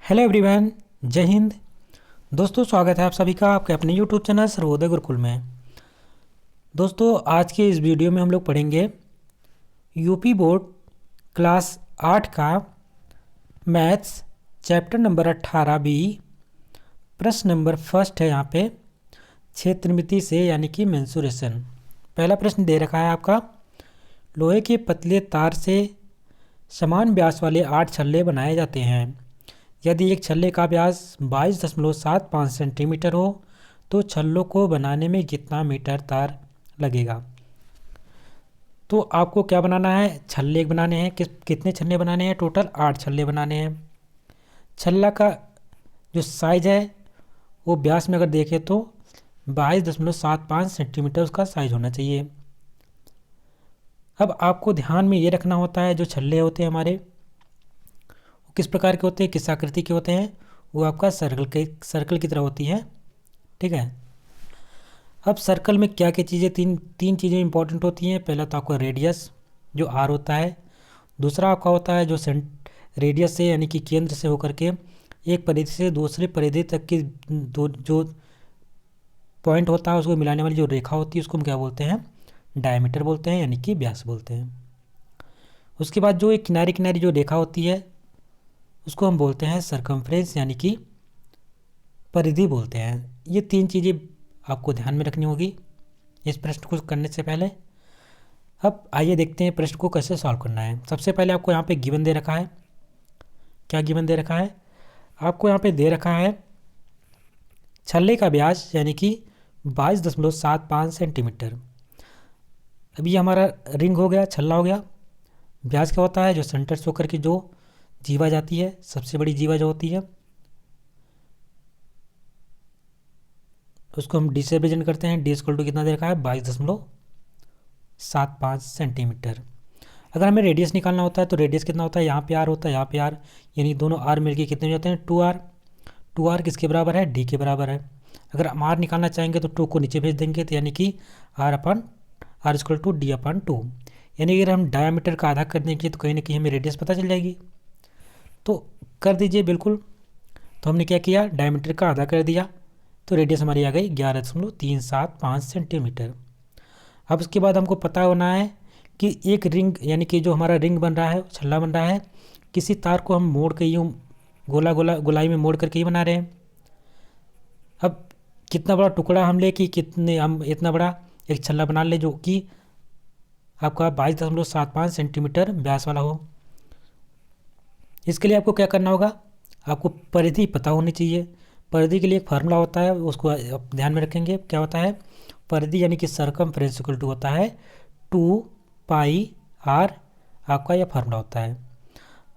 Hello everyone, जय हिंद। दोस्तों, स्वागत है आप सभी का आपके अपने यूट्यूब चैनल सर्वोदय गुरुकुल में। दोस्तों, आज के इस वीडियो में हम लोग पढ़ेंगे यूपी बोर्ड क्लास 8 का मैथ्स चैप्टर नंबर 18B। प्रश्न नंबर फर्स्ट है यहाँ पे, क्षेत्रमिति से यानी कि मेंसुरेशन। पहला प्रश्न दे रखा है आपका, लोहे के पतले तार से समान व्यास वाले 8 छल्ले बनाए जाते हैं। यदि एक छल्ले का व्यास 22.75 सेंटीमीटर हो तो छल्लों को बनाने में कितना मीटर तार लगेगा। तो आपको क्या बनाना है, छल्ले बनाने हैं। कितने छल्ले बनाने हैं? टोटल 8 छल्ले बनाने हैं। छल्ला का जो साइज है वो व्यास में अगर देखें तो 22.75 सेंटीमीटर उसका साइज होना चाहिए। अब आपको ध्यान में ये रखना होता है, जो छल्ले होते हैं हमारे वो किस प्रकार के होते हैं, किस आकृति के होते हैं। वो आपका सर्कल की तरह होती है। ठीक है। अब सर्कल में क्या क्या चीज़ें, तीन चीज़ें इंपॉर्टेंट होती हैं। पहला तो आपका रेडियस जो आर होता है, दूसरा आपका होता है जो रेडियस से यानी कि केंद्र से होकर के एक परिधि से दूसरे परिधि तक की जो पॉइंट होता है उसको मिलाने वाली जो रेखा होती है उसको हम क्या बोलते हैं, डायमीटर बोलते हैं, यानी कि व्यास बोलते हैं। उसके बाद जो एक किनारी किनारी जो रेखा होती है उसको हम बोलते हैं सरकमफ्रेंस, यानी कि परिधि बोलते हैं। ये तीन चीज़ें आपको ध्यान में रखनी होगी इस प्रश्न को करने से पहले। अब आइए देखते हैं प्रश्न को कैसे सॉल्व करना है। सबसे पहले आपको यहाँ पे गिवन दे रखा है। क्या गिवन दे रखा है? आपको यहाँ पे दे रखा है छल्ले का व्यास यानी कि 22.75 सेंटीमीटर। अब ये हमारा रिंग हो गया, छल्ला हो गया। व्यास क्या होता है? जो सेंटर से होकर के जो जीवा जाती है, सबसे बड़ी जीवा जो होती है उसको हम डी से रिप्रेजेंट करते हैं। डी इक्वल टू कितना दे रखा है? 22.75 सेंटीमीटर। अगर हमें रेडियस निकालना होता है तो रेडियस कितना होता है? यहाँ पे आर होता है, यहाँ पे आर, यानी दोनों आर मिलके कितने हो जाते हैं? 2r। 2r किसके बराबर है? डी के बराबर है। अगर हम आर निकालना चाहेंगे तो 2 को नीचे भेज देंगे, तो यानी कि आर इक्वल टू डी अपन 2। यानी अगर हम डायमीटर का आधा कर देंगे तो कहीं ना कहीं हमें रेडियस पता चल जाएगी। तो कर दीजिए बिल्कुल। तो हमने क्या किया, डायमीटर का आधा कर दिया तो रेडियस हमारी आ गई 11.375 सेंटीमीटर। अब उसके बाद हमको पता होना है कि एक रिंग यानी कि जो हमारा रिंग बन रहा है, छल्ला बन रहा है, किसी तार को हम मोड़ के यूँ गोलाई में मोड़ करके ही बना रहे हैं। अब कितना बड़ा टुकड़ा हम ले कि कितने हम इतना बड़ा एक छल्ला बना ले जो कि आपका 22.75 सेंटीमीटर व्यास वाला हो। इसके लिए आपको क्या करना होगा, आपको परिधि पता होनी चाहिए। परिधि के लिए एक फार्मूला होता है, उसको आप ध्यान में रखेंगे। क्या होता है? परिधि यानी कि सरकमफ्रेंस इक्वल टू होता है 2πr, आपका यह फार्मूला होता है।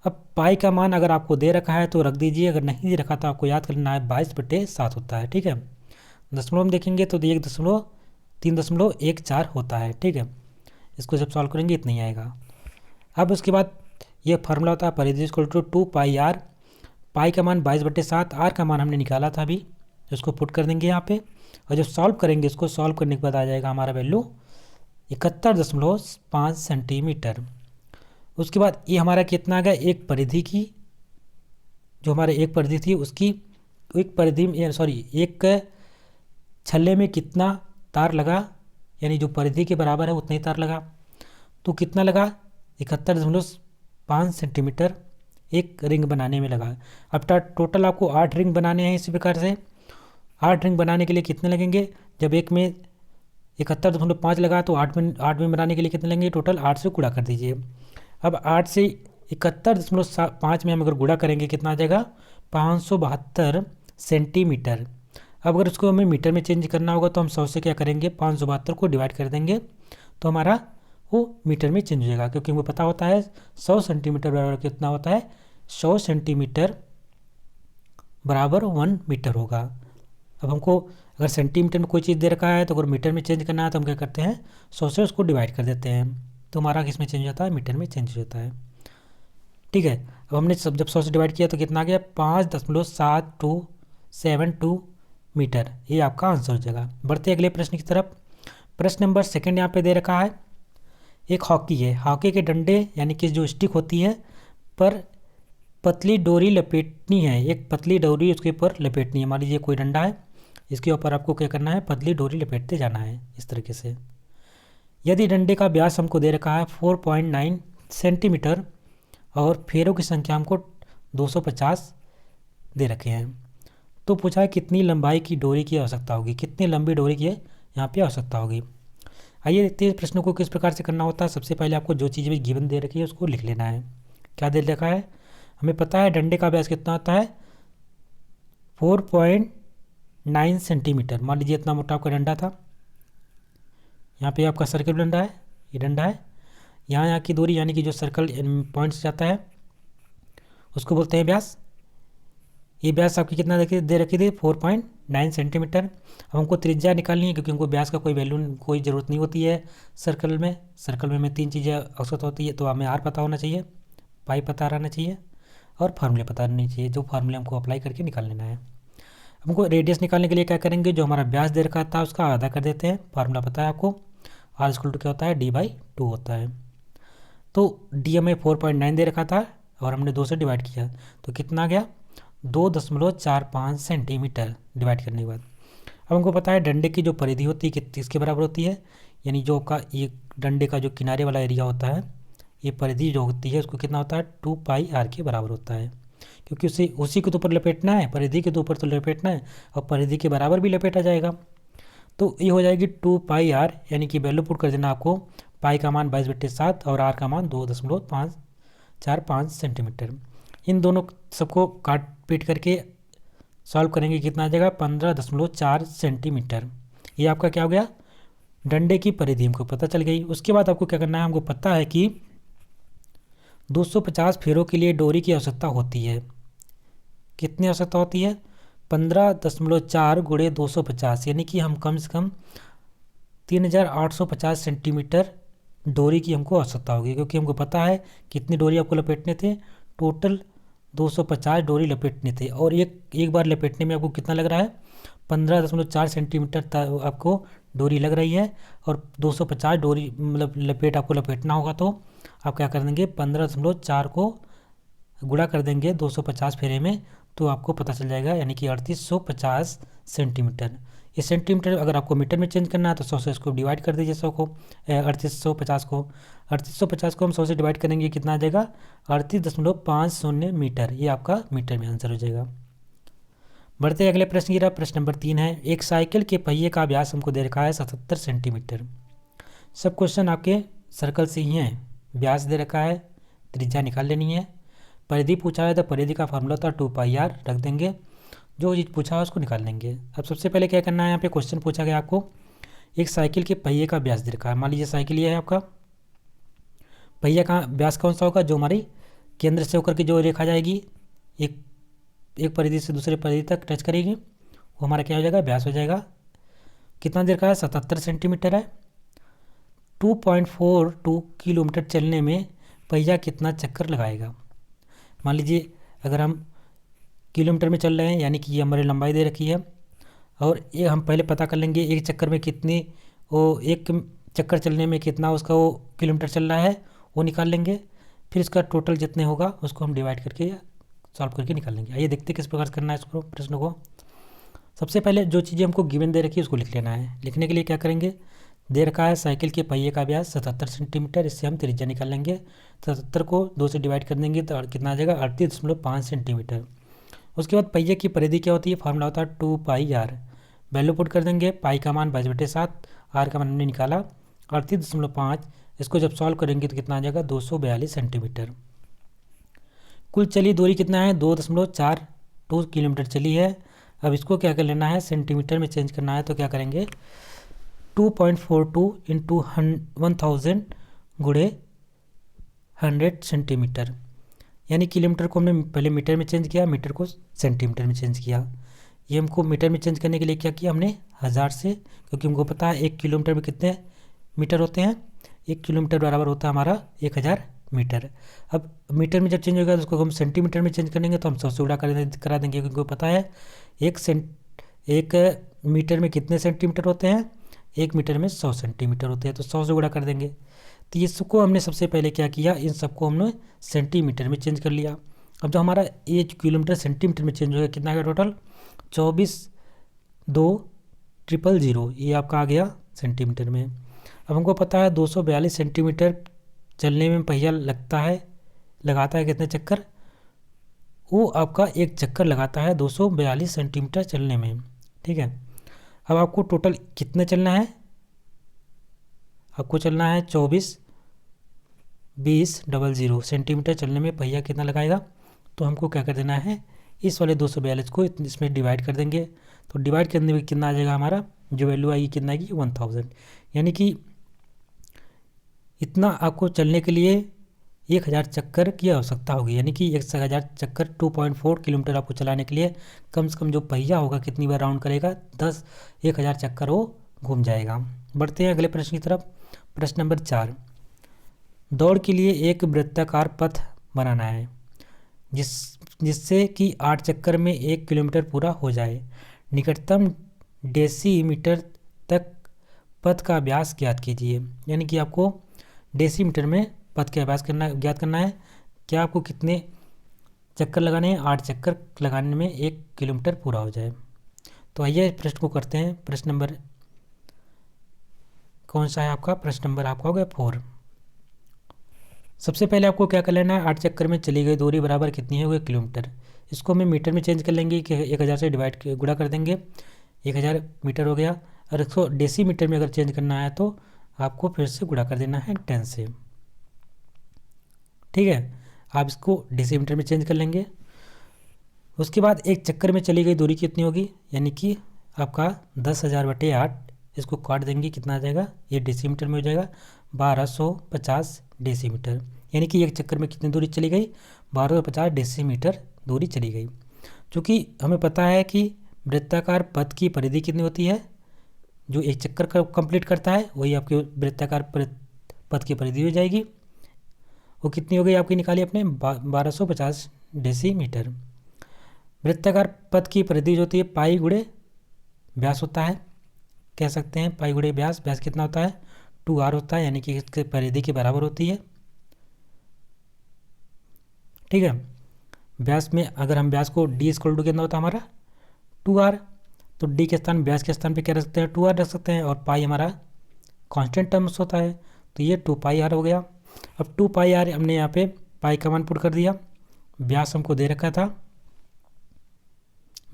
अब पाई का मान अगर आपको दे रखा है तो रख दीजिए, अगर नहीं दे रखा तो आपको याद करना है 22/7 होता है। ठीक है। दशमलव में देखेंगे तो 1.314 होता है। ठीक है। इसको जब सॉल्व करेंगे इतना ही आएगा। अब उसके बाद ये फार्मूला होता है परिधि इक्वल टू 2πr। पाई का मान 22/7, आर का मान हमने निकाला था अभी, इसको पुट कर देंगे यहाँ पे। और जब सॉल्व करेंगे, इसको सॉल्व करने के बाद आ जाएगा हमारा वैल्यू 71.5 सेंटीमीटर। उसके बाद ये हमारा कितना आ गया, एक परिधि की, जो हमारे एक परिधि थी उसकी एक परिधि में एक छल्ले में कितना तार लगा, यानी जो परिधि के बराबर है उतना ही तार लगा। तो कितना लगा? 71.5 सेंटीमीटर एक रिंग बनाने में लगा। अब टोटल आपको 8 रिंग बनाने हैं। इसी प्रकार से 8 रिंग बनाने के लिए कितने लगेंगे? जब एक में 71.5 लगा तो 8 में बनाने के लिए कितने लगेंगे? टोटल 8 से गुणा कर दीजिए। अब 8 से 71.5 में हम अगर गुणा करेंगे कितना आ जाएगा? 572 सेंटीमीटर। अब अगर उसको हमें मीटर में चेंज करना होगा तो हम 100 से क्या करेंगे, 572 को डिवाइड कर देंगे तो हमारा वो मीटर में चेंज हो जाएगा, क्योंकि हमको पता होता है 100 सेंटीमीटर बराबर कितना होता है, 100 सेंटीमीटर बराबर 1 मीटर होगा। अब हमको अगर सेंटीमीटर में कोई चीज़ दे रखा है तो अगर मीटर में चेंज करना है तो हम क्या करते हैं, 100 से उसको डिवाइड कर देते हैं तो हमारा किस में चेंज होता है, मीटर में चेंज होता है। ठीक है। अब हमने जब 100 से डिवाइड किया तो कितना आ गया, 5.7272 मीटर। ये आपका आंसर हो जाएगा। बढ़ते अगले प्रश्न की तरफ। प्रश्न नंबर सेकंड यहाँ पे दे रखा है, एक हॉकी है, हॉकी के डंडे यानी कि जो स्टिक होती है पर पतली डोरी लपेटनी है, एक पतली डोरी उसके ऊपर लपेटनी है। मान लीजिए कोई डंडा है, इसके ऊपर आपको क्या करना है, पतली डोरी लपेटते जाना है इस तरीके से। यदि डंडे का व्यास हमको दे रखा है 4.9 सेंटीमीटर और फेरों की संख्या हमको 250 दे रखे हैं, तो पूछा है कितनी लंबाई की डोरी की आवश्यकता होगी, कितनी लंबी डोरी की यहाँ पे आवश्यकता होगी। आइए देखते हैं प्रश्न को किस प्रकार से करना होता है। सबसे पहले आपको जो चीज़ भी गिवन दे रखी है उसको लिख लेना है। क्या दे रखा है, हमें पता है डंडे का व्यास कितना होता है 4.9 सेंटीमीटर। मान लीजिए इतना मोटा आपका डंडा था, यहाँ पे आपका सर्कल डंडा है, ये डंडा है, यहाँ की दूरी यानी कि जो सर्कल पॉइंट से जाता है उसको बोलते हैं व्यास। ये व्यास आपकी कितना दे रखी थी 4.9 सेंटीमीटर। अब हमको त्रिज्या निकालनी है, क्योंकि हमको व्यास का कोई वैल्यू कोई ज़रूरत नहीं होती है सर्कल में। सर्कल में हमें 3 चीज़ें आवश्यक होती है, तो हमें आर पता होना चाहिए, पाई पता रहना चाहिए और फार्मूले पता रहनी चाहिए, जो फार्मूले हमको अप्लाई करके निकाल लेना है। हमको रेडियस निकालने के लिए क्या करेंगे, जो हमारा व्यास दे रखा था उसका आधा कर देते हैं। फार्मूला पता है आपको, आर इक्वल टू क्या होता है, d/2 होता है। तो डी हमें 4.9 दे रखा था और हमने 2 से डिवाइड किया, तो कितना आ गया 2.45 सेंटीमीटर डिवाइड करने के बाद। अब हमको पता है डंडे की जो परिधि होती है किसके बराबर होती है, यानी जो का ये डंडे का जो किनारे वाला एरिया होता है, ये परिधि जो होती है उसको कितना होता है 2πr के बराबर होता है, क्योंकि उसी के ऊपर लपेटना है, परिधि के ऊपर तो लपेटना है और परिधि के बराबर भी लपेटा जाएगा। तो ये हो जाएगी 2πr, यानी कि वैल्यू पुट कर देना आपको, पाई का मान 22/7 और आर का मान 2.545 सेंटीमीटर। इन दोनों सबको काट पीट करके सॉल्व करेंगे, कितना आ जाएगा 15.4 सेंटीमीटर। ये आपका क्या हो गया, डंडे की परिधि हमको पता चल गई। उसके बाद आपको क्या करना है, हमको पता है कि 250 फेरों के लिए डोरी की आवश्यकता होती है। कितनी आवश्यकता होती है 15.4 गुणे 250, यानी कि हम कम से कम 3850 सेंटीमीटर डोरी की हमको आवश्यकता होगी, क्योंकि हमको पता है कितनी डोरी आपको लपेटने थे, टोटल 250 डोरी लपेटने थे। और एक बार लपेटने में आपको कितना लग रहा है 15.4 सेंटीमीटर आपको डोरी लग रही है, और 250 डोरी मतलब लपेट आपको लपेटना होगा, तो आप क्या कर देंगे 15.4 को गुणा कर देंगे 250 फेरे में, तो आपको पता चल जाएगा, यानी कि 3850 सेंटीमीटर। ये सेंटीमीटर अगर आपको मीटर में चेंज करना है तो 100 से इसको डिवाइड कर दीजिए, 100 को 3850 को 3850 को हम 100 से डिवाइड करेंगे, कितना आ जाएगा 38.50 मीटर। ये आपका मीटर में आंसर हो जाएगा। बढ़ते अगले प्रश्न की तरफ। प्रश्न नंबर 3 है, एक साइकिल के पहिए का व्यास हमको दे रखा है 77 सेंटीमीटर। सब क्वेश्चन आपके सर्कल से ही हैं, व्यास दे रखा है, त्रिज्या निकाल लेनी है, परिधि पूछा है तो परिधि का फार्मूला था 2πr रख देंगे, जो चीज़ पूछा है उसको निकाल लेंगे। अब सबसे पहले क्या करना है, यहाँ पे क्वेश्चन पूछा गया आपको एक साइकिल के पहिए का व्यास दे रखा है। मान लीजिए साइकिल ये है आपका, पहिया का व्यास कौन सा होगा, जो हमारी केंद्र से होकर के जो रेखा जाएगी एक परिधि से दूसरे परिधि तक टच करेगी, वो हमारा क्या हो जाएगा व्यास हो जाएगा। कितना दे रखा है 77 सेंटीमीटर है। 2.42 किलोमीटर चलने में पहिया कितना चक्कर लगाएगा। मान लीजिए अगर हम किलोमीटर में चल रहे हैं, यानी कि ये हमारी लंबाई दे रखी है, और ये हम पहले पता कर लेंगे एक चक्कर में कितनी, वो एक चक्कर चलने में कितना उसका वो किलोमीटर चल रहा है वो निकाल लेंगे, फिर इसका टोटल जितने होगा उसको हम डिवाइड करके या सॉल्व करके निकाल लेंगे। आइए देखते किस प्रकार से करना है इसको प्रश्न को। सबसे पहले जो चीज़ें हमको गिवन दे रखी है उसको लिख लेना है। लिखने के लिए क्या करेंगे, दे रखा है साइकिल के पहिए का व्यास 77 सेंटीमीटर, इससे हम त्रिज्या निकाल लेंगे। 77 को 2 से डिवाइड कर देंगे तो कितना आ जाएगा 38.5 सेंटीमीटर। उसके बाद पहिए की परिधि क्या होती है, फार्मूला होता है 2πr, वैल्यू पुट कर देंगे, पाई का मान 22/7, आर का मान हमने निकाला 38.5, इसको जब सॉल्व करेंगे तो कितना आ जाएगा 242 सेंटीमीटर। कुल चली दूरी कितना है 2.42 किलोमीटर चली है। अब इसको क्या कर लेना है सेंटीमीटर में चेंज करना है, तो क्या करेंगे 2.42 इंटू 1000 गुणे 100 सेंटीमीटर, यानी किलोमीटर को हमने पहले मीटर में चेंज किया, मीटर को सेंटीमीटर में चेंज किया। ये हमको मीटर में चेंज करने के लिए क्या किया हमने 1000 से, क्योंकि हमको पता है 1 किलोमीटर में कितने मीटर होते हैं, 1 किलोमीटर बराबर होता है हमारा 1000 मीटर। अब मीटर में जब चेंज होगा तो उसको हम सेंटीमीटर में चेंज करेंगे, तो हम 100 से गुणा करा देंगे, क्योंकि पता है एक मीटर में कितने सेंटीमीटर होते हैं, 1 मीटर में 100 सेंटीमीटर होते हैं, तो 100 से गुणा कर देंगे। तो इसको हमने सबसे पहले क्या किया, इन सबको हमने सेंटीमीटर में चेंज कर लिया। अब जो हमारा ये किलोमीटर सेंटीमीटर में चेंज हो गया, कितना आ गया टोटल 24,2,000, ये आपका आ गया सेंटीमीटर में। अब हमको पता है 242 सेंटीमीटर चलने में पहिया लगाता है कितने चक्कर, वो आपका एक चक्कर लगाता है 242 सेंटीमीटर चलने में। ठीक है, अब आपको टोटल कितने चलना है, आपको चलना है 24,20,000 सेंटीमीटर चलने में पहिया कितना लगाएगा। तो हमको क्या कर देना है, इस वाले 242 को इसमें डिवाइड कर देंगे। तो डिवाइड करने में कितना आ जाएगा, हमारा जो वैल्यू आएगी कितना आएगी 1000, यानी कि इतना आपको चलने के लिए 1000 चक्कर की आवश्यकता होगी। यानी कि 1000 चक्कर 2.4 किलोमीटर आपको चलाने के लिए कम से कम जो पहिया होगा कितनी बार राउंड करेगा, 10,000 चक्कर वो घूम जाएगा। बढ़ते हैं अगले प्रश्न की तरफ। प्रश्न नंबर 4, दौड़ के लिए एक वृत्ताकार पथ बनाना है जिससे कि 8 चक्कर में 1 किलोमीटर पूरा हो जाए। निकटतम डेसीमीटर तक पथ का व्यास ज्ञात कीजिए। यानी कि आपको डेसीमीटर में पथ का व्यास ज्ञात करना है। क्या आपको कितने चक्कर लगाने हैं, 8 चक्कर लगाने में 1 किलोमीटर पूरा हो जाए। तो आइए प्रश्न को करते हैं। प्रश्न नंबर कौन सा है आपका, प्रश्न नंबर आपका हो गया 4। सबसे पहले आपको क्या कर लेना है, 8 चक्कर में चली गई दूरी बराबर कितनी है, 1 किलोमीटर। इसको हमें मीटर में चेंज कर लेंगे कि 1000 से गुणा कर देंगे, 1000 मीटर हो गया। और इसको डेसीमीटर में अगर चेंज करना है तो आपको फिर से गुणा कर देना है 10 से। ठीक है, आप इसको डेसीमीटर में चेंज कर लेंगे। उसके बाद 1 चक्कर में चली गई दूरी कितनी होगी, यानी कि आपका 10,000/8, इसको काट देंगे कितना आ जाएगा, ये डेसीमीटर में हो जाएगा 1250 डेसीमीटर। यानी कि 1 चक्कर में कितनी दूरी चली गई, 1250 डेसीमीटर दूरी चली गई। चूँकि हमें पता है कि वृत्ताकार पथ की परिधि कितनी होती है, जो 1 चक्कर का कंप्लीट करता है वही आपकी वृत्ताकार पथ की परिधि हो जाएगी। वो कितनी हो गई आपकी, निकाली अपने 1250 डेसीमीटर। वृत्ताकार पथ की परिधि जो होती है पाई गुणे व्यास होता है, कह सकते हैं पाई गुणे व्यास। व्यास कितना होता है 2r होता है, यानी कि इसके परिधि के बराबर होती है। ठीक है, व्यास में अगर हम व्यास को d = कितना होता है हमारा 2r, तो d के स्थान व्यास के स्थान पे क्या रख सकते हैं 2r रख सकते हैं, और पाई हमारा कांस्टेंट टर्म्स होता है, तो ये 2πr हो गया। अब 2πr हमने यहाँ पे पाई का मान पुट कर दिया। व्यास हमको दे रखा था,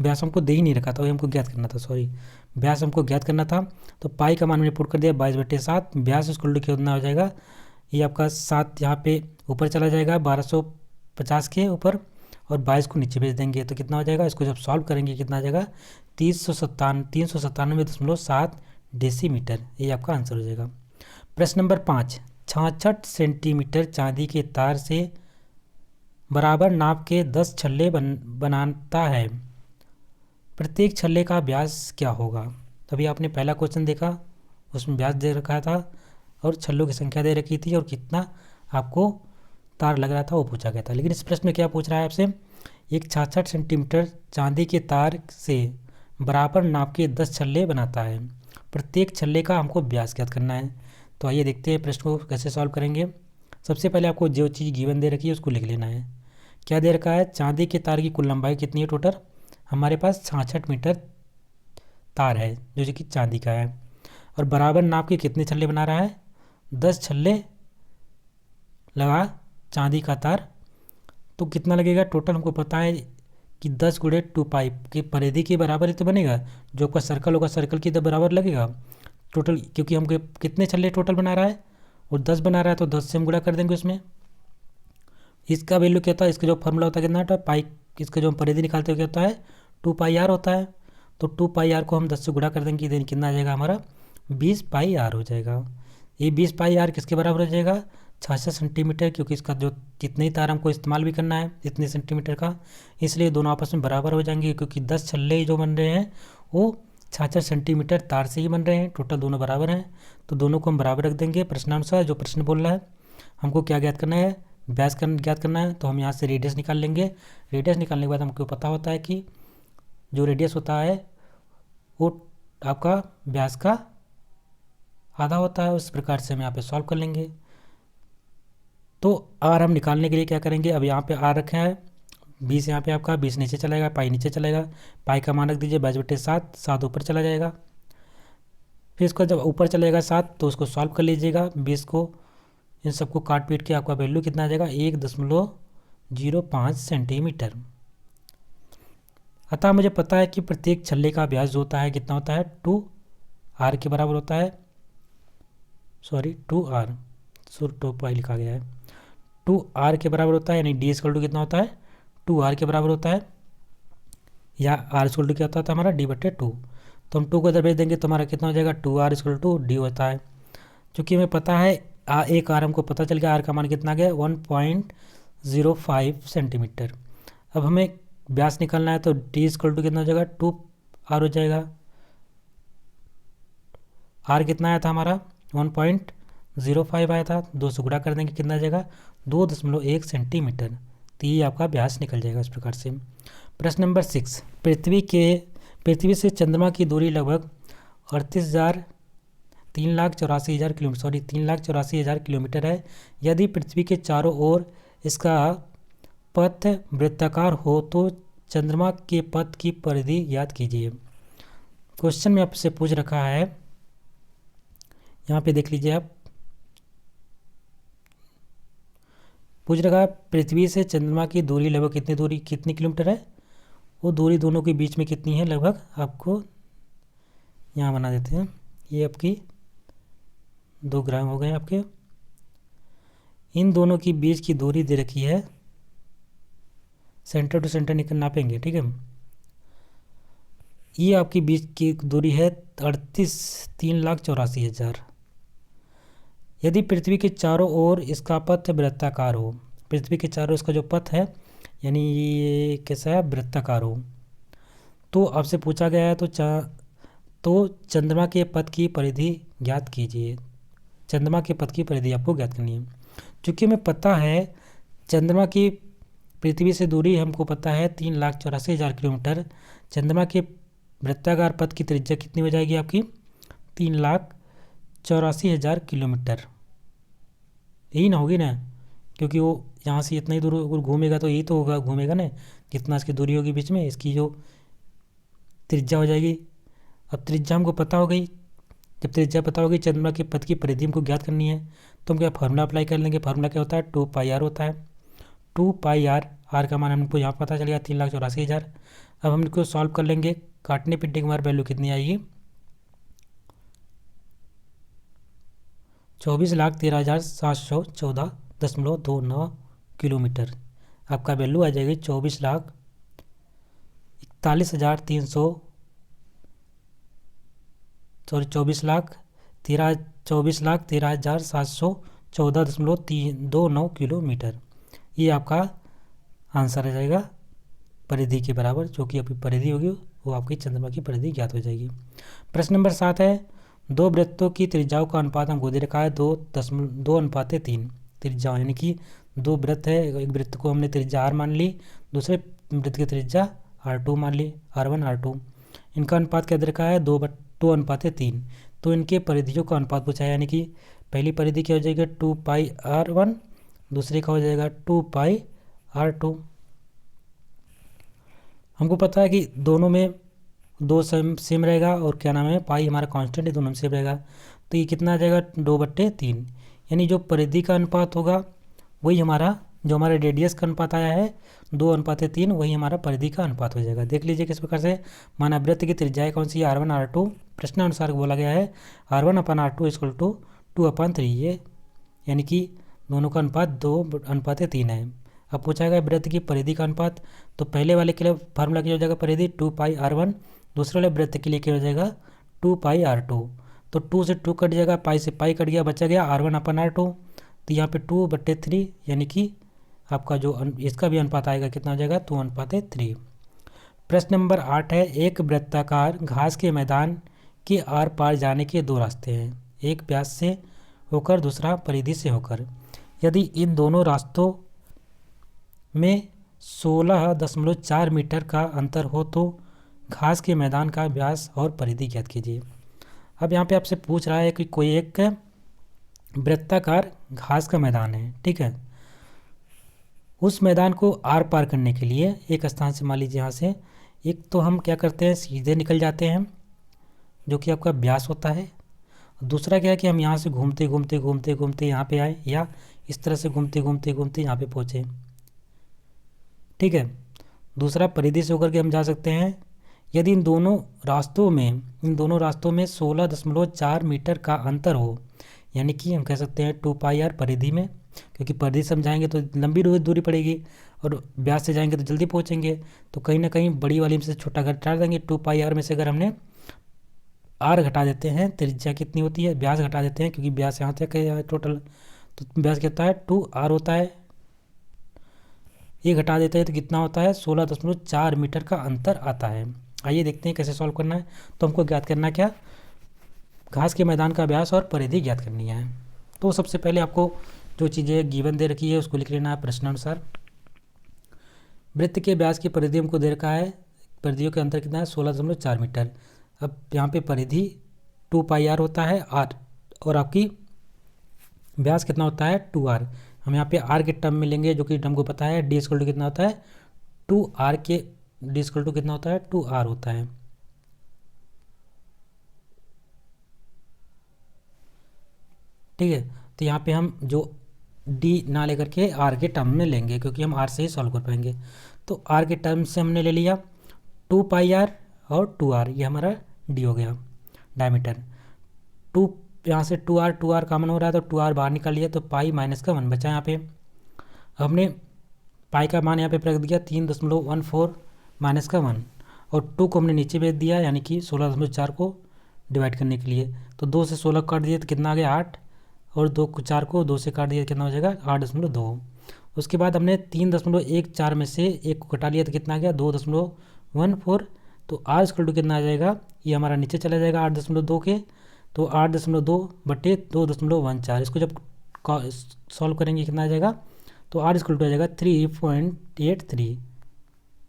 व्यास हमको दे ही नहीं रखा था, वही हमको ज्ञात करना था, सॉरी व्यास हमको ज्ञात करना था। तो पाई का मान मैंने पुट कर दिया 22/7। व्यास = कितना हो जाएगा, ये आपका 7 यहाँ पे ऊपर चला जाएगा 1250 के ऊपर, और 22 को नीचे भेज देंगे तो कितना हो जाएगा, इसको जब सॉल्व करेंगे कितना आ जाएगा 397.7 डेसीमीटर, ये आपका आंसर हो जाएगा। प्रश्न नंबर 5, 66 सेंटीमीटर चांदी के तार से बराबर नाप के 10 छल्ले बनाता है। प्रत्येक छल्ले का व्यास क्या होगा। अभी आपने पहला क्वेश्चन देखा, उसमें व्यास दे रखा था और छल्लों की संख्या दे रखी थी और कितना आपको तार लग रहा था वो पूछा गया था। लेकिन इस प्रश्न में क्या पूछ रहा है आपसे, एक 66 सेंटीमीटर चांदी के तार से बराबर नाप के 10 छल्ले बनाता है। प्रत्येक छल्ले का हमको व्यास ज्ञात करना है। तो आइए देखते हैं प्रश्न को कैसे सॉल्व करेंगे। सबसे पहले आपको जो चीज़ गिवन दे रखी है उसको लिख लेना है। क्या दे रखा है, चांदी के तार की कुल लंबाई कितनी है, टोटल हमारे पास 66 मीटर तार है जो कि चांदी का है, और बराबर नाप के कितने छल्ले बना रहा है, 10 छल्ले लगा चांदी का तार। तो कितना लगेगा टोटल, हमको पता है कि 10 × 2π की परिधि के बराबर ही तो बनेगा, जो आपका सर्कल होगा सर्कल की तो बराबर लगेगा टोटल, क्योंकि हमको कितने छल्ले टोटल बना रहा है और 10 बना रहा है, तो 10 से हम गुणा कर देंगे उसमें। इसका वैल्यू क्या होता है, इसका जो फॉर्मूला होता है कितना होता है पाई, इसका जो हम परिधि निकालते हुए क्या होता है 2πr होता है। तो 2πr को हम 10 से गुणा कर देंगे, देन कितना आ जाएगा हमारा 20πr हो जाएगा। ये 20πr किसके बराबर हो जाएगा 66 सेंटीमीटर, क्योंकि इसका जो जितने ही तार हमको इस्तेमाल भी करना है इतने सेंटीमीटर का, इसलिए दोनों आपस में बराबर हो जाएंगे, क्योंकि 10 छल्ले जो बन रहे हैं वो 66 सेंटीमीटर तार से ही बन रहे हैं, टोटल दोनों बराबर हैं, तो दोनों को हम बराबर रख देंगे। प्रश्नानुसार जो प्रश्न बोल रहा है हमको क्या ज्ञात करना है, व्यास ज्ञात करना है, तो हम यहाँ से रेडियस निकाल लेंगे। रेडियस निकालने के बाद हमको पता होता है कि जो रेडियस होता है वो आपका व्यास का आधा होता है, उस प्रकार से हम यहाँ पे सॉल्व कर लेंगे। तो आर हम निकालने के लिए क्या करेंगे, अब यहाँ पे आर रखा है, 20 यहाँ पे आपका, 20 नीचे चलेगा, पाई नीचे चलेगा, पाई का मान रख दीजिए 22/7, 7 ऊपर चला जाएगा। फिर इसको जब ऊपर चलेगा 7 तो उसको सॉल्व कर लीजिएगा, 20 को इन सबको काट पीट के आपका वैल्यू कितना आ जाएगा, 1.05 सेंटीमीटर। अतः मुझे पता है कि प्रत्येक छल्ले का व्यास जो होता है कितना होता है, 2r के बराबर होता है, सॉरी 2r, सुर 2 पाई लिखा गया है, 2r के बराबर होता है, यानी d इक्वल टू कितना होता है, 2r के बराबर होता है, या r इक्वल टू क्या होता था हमारा, d/2। तो हम 2 को इधर भेज देंगे तो हमारा कितना हो जाएगा, 2r इक्वल टू d होता है। चूँकि हमें पता है एक r हमको पता चल गया, r का मान कितना गया, 1.05 सेंटीमीटर। अब हमें व्यास निकालना है तो d इक्वल टू कितना हो जाएगा, 2r हो जाएगा। r कितना आया था हमारा, 1.05 आया था, 2 से गुणा कर देंगे कितना आ जाएगा, 2.1 सेंटीमीटर। तो ये आपका व्यास निकल जाएगा इस प्रकार से। प्रश्न नंबर 6, पृथ्वी से चंद्रमा की दूरी लगभग 3,84,000 किलोमीटर है। यदि पृथ्वी के चारों ओर इसका पथ वृत्ताकार हो तो चंद्रमा के पथ की परिधि ज्ञात कीजिए। क्वेश्चन में आपसे पूछ रखा है, यहाँ पे देख लीजिए आप, पूछ रखा है पृथ्वी से चंद्रमा की दूरी लगभग कितनी किलोमीटर है, वो दूरी दोनों के बीच में कितनी है लगभग, आपको यहाँ बना देते हैं। ये आपकी 2 ग्राम हो गए आपके, इन दोनों के बीच की दूरी दे रखी है, सेंटर टू सेंटर निकल नापेंगे, ठीक है। ये आपकी बीच की दूरी है 3,84,000। यदि पृथ्वी के चारों ओर इसका पथ वृत्ताकार हो, पृथ्वी के चारों इसका जो पथ है यानी ये कैसा है, वृत्ताकार हो, तो आपसे पूछा गया है तो चंद्रमा के पथ की परिधि ज्ञात कीजिए। चंद्रमा के पथ की परिधि आपको ज्ञात करनी है। चूँकि हमें पता है चंद्रमा की पृथ्वी से दूरी हमको पता है 3,84,000 किलोमीटर, चंद्रमा के वृत्ताकार पथ की त्रिज्या कितनी हो जाएगी आपकी, 3,84,000 किलोमीटर। यही ना होगी ना, क्योंकि वो यहाँ से इतना ही दूर घूमेगा तो यही तो होगा, घूमेगा ना, जितना इसकी दूरी होगी बीच में, इसकी जो त्रिज्या हो जाएगी। अब त्रिज्या हमको पता हो गई, जब त्रिज्या पता होगी चंद्रमा के पथ की परिधि हमको ज्ञात करनी है, तो हम क्या फार्मूला अप्लाई कर लेंगे। फार्मूला क्या होता है, 2πr होता है, 2πr, आर का मान हमको यहाँ पता चल गया 3,84,000। अब हम इनको सॉल्व कर लेंगे, काटने पिटने के हमारी वैल्यू कितनी आएगी, 24,13,714.29 किलोमीटर। आपका वैल्यू आ जाएगी 24,13,714.29 किलोमीटर। ये आपका आंसर आ जाएगा परिधि के बराबर, जो कि आपकी परिधि होगी वो आपकी चंद्रमा की परिधि ज्ञात हो जाएगी। प्रश्न नंबर 7 है, 2 वृत्तों की त्रिज्याओं का अनुपात हमको दे रखा है 2:3 त्रिज्या, यानी कि 2 वृत्त है, एक वृत्त को हमने त्रिज्या r मान ली, दूसरे वृत्त की त्रिज्या r2 मान ली, r1 r2, इनका अनुपात क्या दे रखा है 2:3। तो इनके परिधियों का अनुपात पूछा है, यानी कि पहली परिधि क्या हो जाएगी 2πr1, दूसरी का हो जाएगा 2πr2। हमको पता है कि दोनों में 2 सेम रहेगा और क्या नाम है, पाई हमारा कांस्टेंट है, दोनों में सेम रहेगा, तो ये कितना आ जाएगा 2/3, यानी जो परिधि का अनुपात होगा वही हमारा, जो हमारा रेडियस का अनुपात आया है 2:3, वही हमारा परिधि का अनुपात हो जाएगा। देख लीजिए किस प्रकार से, माना वृत्त की त्रिज्याएं कौन सी है, r1 r2, प्रश्नानुसार बोला गया है r1/r2 इक्वल टू 2/3, ये यानी कि दोनों का अनुपात 2:3 है। अब पूछा गया वृत्त की परिधि का अनुपात, तो पहले वाले के लिए फार्मूला क्या हो जाएगा परिधि 2πr1, दूसरे वाले वृत्त के लिए क्या हो जाएगा 2πr2। तो 2 से 2 कट जाएगा, पाई से पाई कट गया, बचा गया r1/r2, तो यहाँ पे 2/3, यानी कि आपका जो इसका भी अनुपात आएगा कितना हो जाएगा 2:3। प्रश्न नंबर 8 है, एक वृत्ताकार घास के मैदान के आर पार जाने के 2 रास्ते हैं, एक व्यास से होकर दूसरा परिधि से होकर। यदि इन दोनों रास्तों में 16.4 मीटर का अंतर हो तो घास के मैदान का व्यास और परिधि ज्ञात कीजिए। अब यहाँ पे आपसे पूछ रहा है कि कोई एक वृत्ताकार घास का मैदान है, ठीक है, उस मैदान को आर पार करने के लिए एक स्थान से, मान लीजिए यहाँ से, एक तो हम क्या करते हैं, सीधे निकल जाते हैं जो कि आपका व्यास होता है। दूसरा क्या है कि हम यहाँ से घूमते घूमते घूमते घूमते यहाँ पे आए, या इस तरह से घूमते घूमते घूमते यहाँ पे पहुँचे। ठीक है। दूसरा, परिधि से होकर के हम जा सकते हैं। यदि इन दोनों रास्तों में 16.4 मीटर का अंतर हो, यानी कि हम कह सकते हैं 2πr परिधि में, क्योंकि परिधि से हम जाएंगे तो लंबी दूरी पड़ेगी और व्यास से जाएंगे तो जल्दी पहुंचेंगे, तो कहीं ना कहीं बड़ी वाली में से छोटा घटा देंगे। 2πr में से अगर हमने r घटा देते हैं, त्रिज्या कितनी होती है, व्यास घटा देते हैं, क्योंकि व्यास यहाँ तक है टोटल, तो व्यास कितना है 2r होता है। ये घटा देते हैं तो कितना होता है, 16.4 मीटर का अंतर आता है। आइए देखते हैं कैसे सॉल्व करना है। तो हमको ज्ञात करना क्या, घास के मैदान का व्यास और परिधि ज्ञात करनी है। तो सबसे पहले आपको जो चीज़ें गिवन दे रखी है उसको लिख लेना है प्रश्नानुसार। वृत्त के व्यास की परिधि हमको दे रखा है, परिधियों के अंतर कितना है 16.4 मीटर। अब यहाँ पे परिधि 2πr होता है r, और आपकी व्यास कितना होता है 2r। हम यहाँ पे r के टर्म में लेंगे, जो कि हमको पता है d इक्वल टू कितना होता है 2r के, d इक्वल टू कितना होता है 2r होता है। ठीक है। तो यहाँ पे हम जो d ना लेकर के r के टर्म में लेंगे, क्योंकि हम r से ही सॉल्व कर पाएंगे। तो r के टर्म से हमने ले लिया 2πr और 2r, ये हमारा d हो गया डायमीटर। यहाँ से 2r कॉमन हो रहा है तो 2r बाहर निकाल लिया, तो पाई माइनस का 1 बचा यहाँ पे। हमने पाई का मान यहाँ पे रख दिया 3.14 माइनस का 1, और 2 को हमने नीचे भेज दिया, यानी कि 16.4 को डिवाइड करने के लिए। तो 2 से 16 काट दिए तो कितना आ गया 8, और 4 को 2 से काट दिया तो कितना हो जाएगा 8.2। उसके बाद हमने 3.14 में से 1 को घटा लिया तो कितना आ गया 2.14। तो r इक्वल टू कितना आ जाएगा, ये हमारा नीचे चला जाएगा 8.2 के, तो 8.2/2.14। इसको जब सॉल्व करेंगे कितना आ जाएगा, तो r इक्वल टू आ जाएगा 3.83।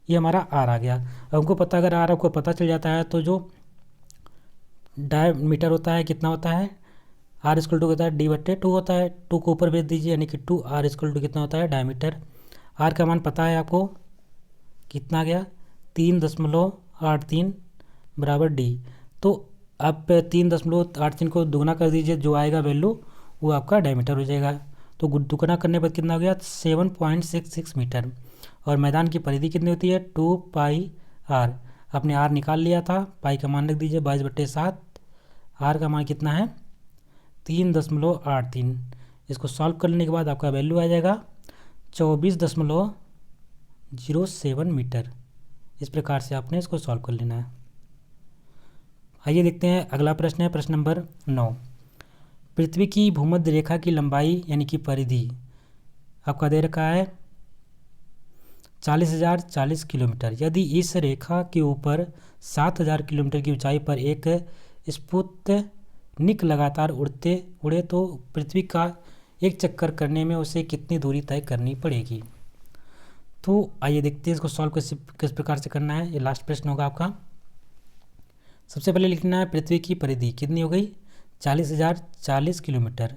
ये हमारा r आ गया। अब हमको पता, अगर r आपको पता चल जाता है तो जो डायमीटर होता है कितना होता है, r इक्वल टू होता है d/2 होता है। 2 को ऊपर भेज दीजिए, यानी कि 2r इक्वल टू कितना होता है डायमीटर। r का मान पता है आपको, कितना गया 3.83 बराबर d। तो आप 3.83 को दुगना कर दीजिए, जो आएगा वैल्यू वो आपका डायमीटर हो जाएगा। तो दुगना करने पर कितना हो गया 7.66 मीटर। और मैदान की परिधि कितनी होती है 2πr। आपने r निकाल लिया था, पाई का मान रख दीजिए 22/7, r का मान कितना है 3.83। इसको सॉल्व करने के बाद आपका वैल्यू आ जाएगा 24.07 मीटर। इस प्रकार से आपने इसको सॉल्व कर लेना है। आइए देखते हैं अगला प्रश्न है, प्रश्न नंबर 9। पृथ्वी की भूमध्य रेखा की लंबाई यानी कि परिधि आपका दे रखा है 40,040 किलोमीटर। यदि इस रेखा के ऊपर 7,000 किलोमीटर की ऊंचाई पर एक स्पुतनिक लगातार उड़े तो पृथ्वी का एक चक्कर करने में उसे कितनी दूरी तय करनी पड़ेगी। तो आइए देखते हैं इसको सॉल्व किस प्रकार से करना है। ये लास्ट प्रश्न होगा आपका। सबसे पहले लिखना है पृथ्वी की परिधि कितनी हो गई 40,040 किलोमीटर,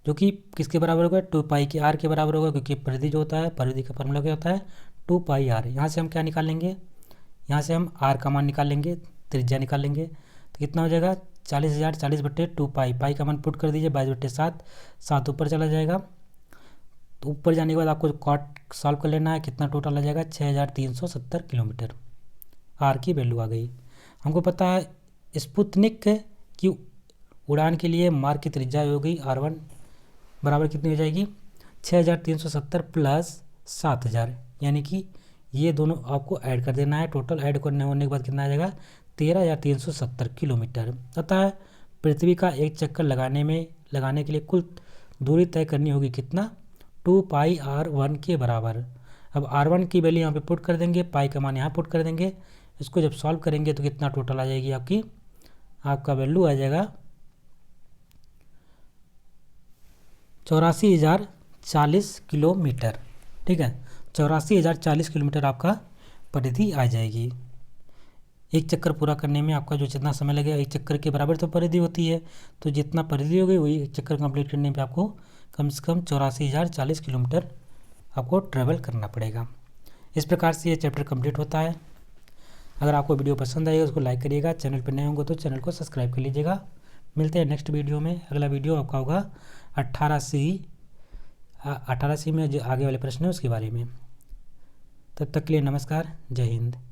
जो कि किसके बराबर होगा 2π के r के बराबर होगा, क्योंकि परिधि जो होता है, परिधि का फॉर्मूला क्या होता है 2πr। यहाँ से हम क्या निकालेंगे, यहाँ से हम r का मान निकाल लेंगे, त्रिज्या निकाल लेंगे। तो कितना हो जाएगा 40,040/2π। पाई का मान पुट कर दीजिए 22/7, 7 ऊपर चला जाएगा। तो ऊपर जाने के बाद आपको कॉट सॉल्व कर लेना है, कितना टोटल आ जाएगा 6,370 किलोमीटर। r की वैल्यू आ गई। हमको पता है स्पुतनिक की उड़ान के लिए मार्ग की त्रिज्या हो गई r1 बराबर कितनी हो जाएगी 6,370 प्लस 7,000, यानी कि ये दोनों आपको ऐड कर देना है। टोटल ऐड करने होने के बाद कितना आ जाएगा 13,370 किलोमीटर। अतः पृथ्वी का एक चक्कर लगाने के लिए कुल दूरी तय करनी होगी कितना 2πr1 के बराबर। अब r1 की वैल्यू यहाँ पे पुट कर देंगे, पाई का मान यहाँ पुट कर देंगे। इसको जब सॉल्व करेंगे तो कितना टोटल आ जाएगी आपका वैल्यू आ जाएगा 84,040 किलोमीटर। ठीक है, 84,040 किलोमीटर आपका परिधि आ जाएगी। एक चक्कर पूरा करने में आपका जो जितना समय लगेगा, एक चक्कर के बराबर तो परिधि होती है, तो जितना परिधि हो गई वही एक चक्कर कंप्लीट करने में आपको कम से कम 84,040 किलोमीटर आपको ट्रैवल करना पड़ेगा। इस प्रकार से ये चैप्टर कंप्लीट होता है। अगर आपको वीडियो पसंद आएगा उसको लाइक करिएगा, चैनल पर नए होंगे तो चैनल को सब्सक्राइब कर लीजिएगा। मिलते हैं नेक्स्ट वीडियो में। अगला वीडियो आपका होगा 18C में जो आगे वाले प्रश्न है उसके बारे में। तब तक के लिए नमस्कार, जय हिंद।